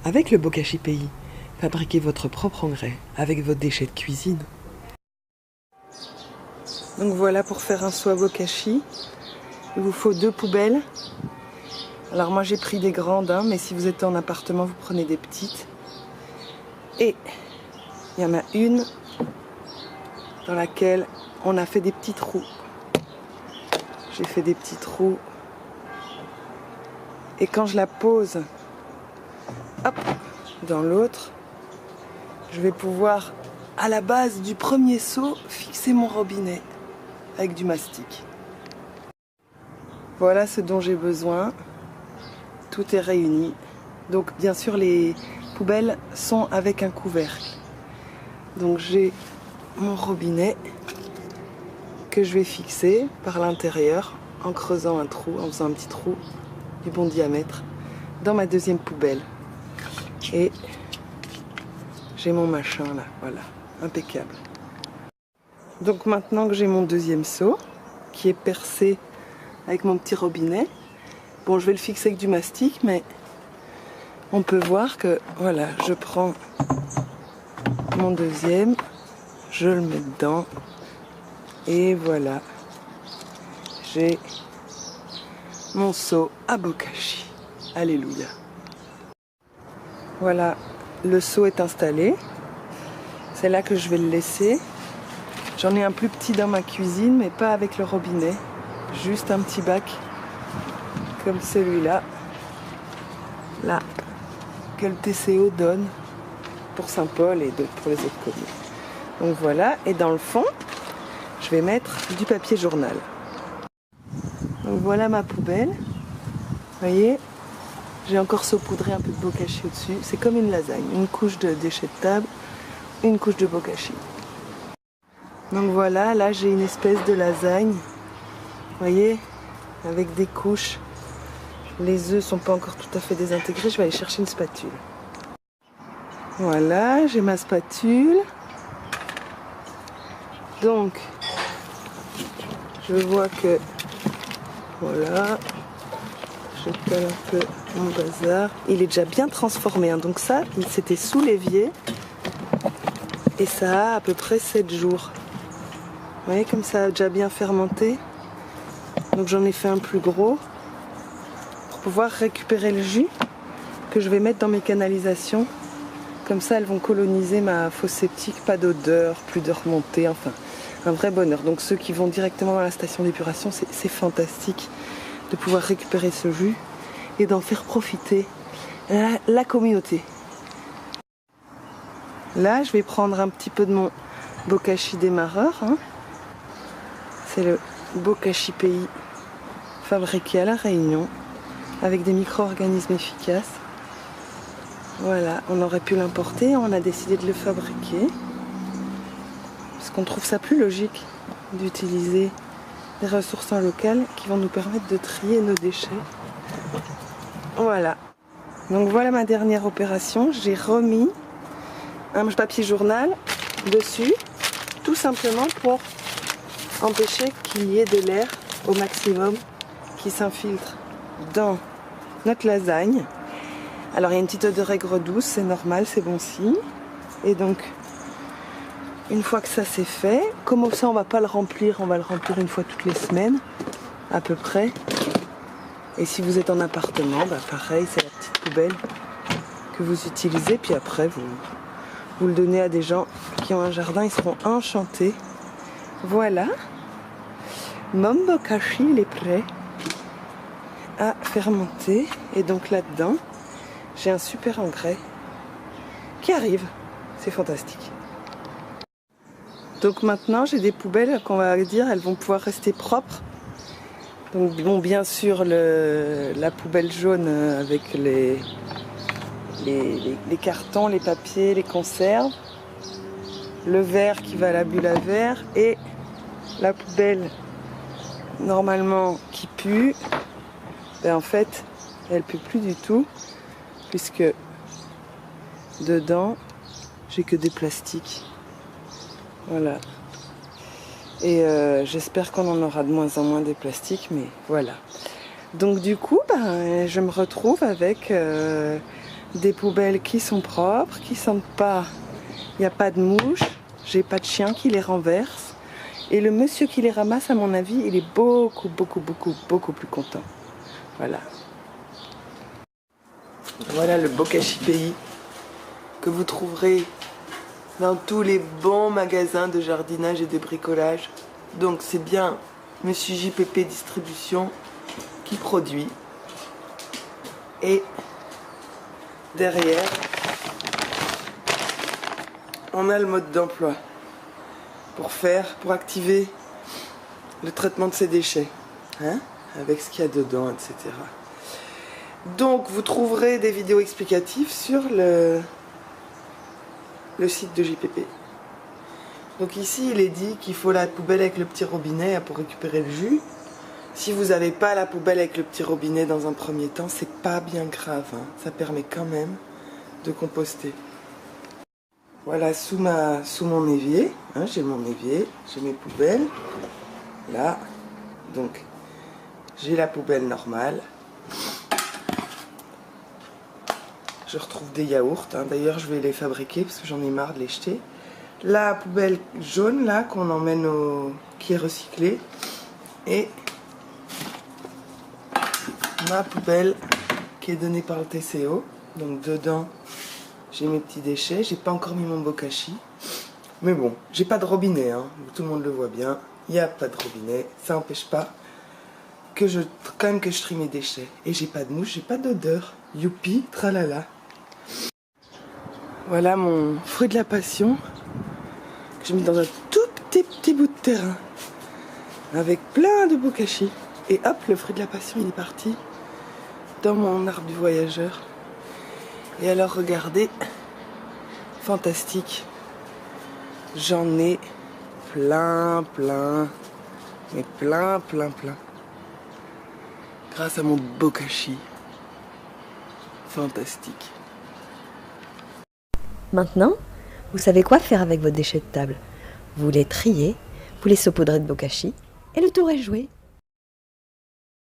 Avec le Bokashi Pays, fabriquez votre propre engrais avec vos déchets de cuisine. Donc voilà, pour faire un seau à bokashi, il vous faut 2 poubelles. Alors moi j'ai pris des grandes, mais si vous êtes en appartement, vous prenez des petites. Et il y en a une dans laquelle on a fait des petits trous. J'ai fait des petits trous. Et quand je la pose, hop, dans l'autre, je vais pouvoir, à la base du premier seau, fixer mon robinet avec du mastic. Voilà ce dont j'ai besoin. Tout est réuni. Donc bien sûr les poubelles sont avec un couvercle. Donc j'ai mon robinet que je vais fixer par l'intérieur en creusant un trou, en faisant un petit trou du bon diamètre dans ma deuxième poubelle. Et j'ai mon machin là, voilà, impeccable. Donc maintenant que j'ai mon deuxième seau qui est percé avec mon petit robinet, bon je vais le fixer avec du mastic, mais on peut voir que voilà, je prends mon deuxième, je le mets dedans et voilà, j'ai mon seau à bokashi. Alléluia. Voilà, le seau est installé. C'est là que je vais le laisser. J'en ai un plus petit dans ma cuisine, mais pas avec le robinet. Juste un petit bac comme celui-là. Là, que le TCO donne pour Saint-Paul et pour les autres communes. Donc voilà, et dans le fond, je vais mettre du papier journal. Donc voilà ma poubelle. Vous voyez, j'ai encore saupoudré un peu de bokashi au-dessus. C'est comme une lasagne, une couche de déchets de table, une couche de bokashi. Donc voilà, là j'ai une espèce de lasagne. Vous voyez, avec des couches. Les œufs sont pas encore tout à fait désintégrés. Je vais aller chercher une spatule. Voilà, j'ai ma spatule. Donc, je vois que, voilà, je colle un peu mon bazar. Il est déjà bien transformé, donc ça, c'était sous l'évier. Et ça a à peu près 7 jours. Vous voyez, comme ça a déjà bien fermenté. Donc j'en ai fait un plus gros pour pouvoir récupérer le jus que je vais mettre dans mes canalisations. Comme ça, elles vont coloniser ma fosse septique. Pas d'odeur, plus de remontée, enfin, un vrai bonheur. Donc ceux qui vont directement dans la station d'épuration, c'est fantastique de pouvoir récupérer ce jus et d'en faire profiter la communauté. Là, je vais prendre un petit peu de mon bokashi démarreur. C'est le Bokashi Pays fabriqué à La Réunion avec des micro-organismes efficaces. Voilà, on aurait pu l'importer, on a décidé de le fabriquer parce qu'on trouve ça plus logique d'utiliser des ressources locales qui vont nous permettre de trier nos déchets. Voilà, donc voilà ma dernière opération. J'ai remis un papier journal dessus, tout simplement pour empêcher qu'il y ait de l'air au maximum qui s'infiltre dans notre lasagne. Alors il y a une petite odeur aigre douce, c'est normal, c'est bon signe. Et donc, une fois que ça c'est fait, comme ça on va pas le remplir, on va le remplir une fois toutes les semaines, à peu près. Et si vous êtes en appartement, pareil, c'est la petite poubelle que vous utilisez, puis après vous le donnez à des gens qui ont un jardin, ils seront enchantés. Voilà, mon bokashi il est prêt à fermenter. Et donc là-dedans, j'ai un super engrais qui arrive. C'est fantastique. Donc maintenant, j'ai des poubelles qu'on va dire, elles vont pouvoir rester propres. Donc bon, bien sûr, la poubelle jaune avec les cartons, les papiers, les conserves. Le verre qui va à la bulle à verre. Et la poubelle, normalement, qui pue. En fait, elle pue plus du tout. Puisque dedans, j'ai que des plastiques. Voilà. Et j'espère qu'on en aura de moins en moins des plastiques, mais voilà. Donc du coup, je me retrouve avec des poubelles qui sont propres, qui sentent pas, il n'y a pas de mouches, j'ai pas de chien qui les renverse. Et le monsieur qui les ramasse, à mon avis, il est beaucoup plus content. Voilà. Voilà le Bokashi Pays que vous trouverez dans tous les bons magasins de jardinage et de bricolage. Donc c'est bien Monsieur JPP Distribution qui produit. Et derrière, on a le mode d'emploi pour activer le traitement de ces déchets, hein, avec ce qu'il y a dedans, etc. Donc vous trouverez des vidéos explicatives sur le site de JPP. Donc ici il est dit qu'il faut la poubelle avec le petit robinet pour récupérer le jus. Si vous n'avez pas la poubelle avec le petit robinet dans un premier temps, c'est pas bien grave, hein. Ça permet quand même de composter. Voilà, sous mon évier, hein, j'ai mon évier, j'ai mes poubelles. Là, donc j'ai la poubelle normale. Je retrouve des yaourts, hein. D'ailleurs je vais les fabriquer parce que j'en ai marre de les jeter. La poubelle jaune là qu'on emmène qui est recyclée. Et ma poubelle qui est donnée par le TCO. Donc dedans j'ai mes petits déchets. J'ai pas encore mis mon bokashi. Mais bon, j'ai pas de robinet, hein. Tout le monde le voit bien. Il n'y a pas de robinet. Ça n'empêche pas que quand même que je trie mes déchets. Et j'ai pas de mouche, j'ai pas d'odeur. Youpi, tralala. Voilà mon fruit de la passion que j'ai mis dans un tout petit bout de terrain avec plein de bokashi. Et hop, le fruit de la passion il est parti dans mon arbre du voyageur. Et alors regardez, fantastique, j'en ai plein, mais plein. Grâce à mon bokashi, fantastique. Maintenant, vous savez quoi faire avec vos déchets de table. Vous les triez, vous les saupoudrez de bokashi et le tour est joué.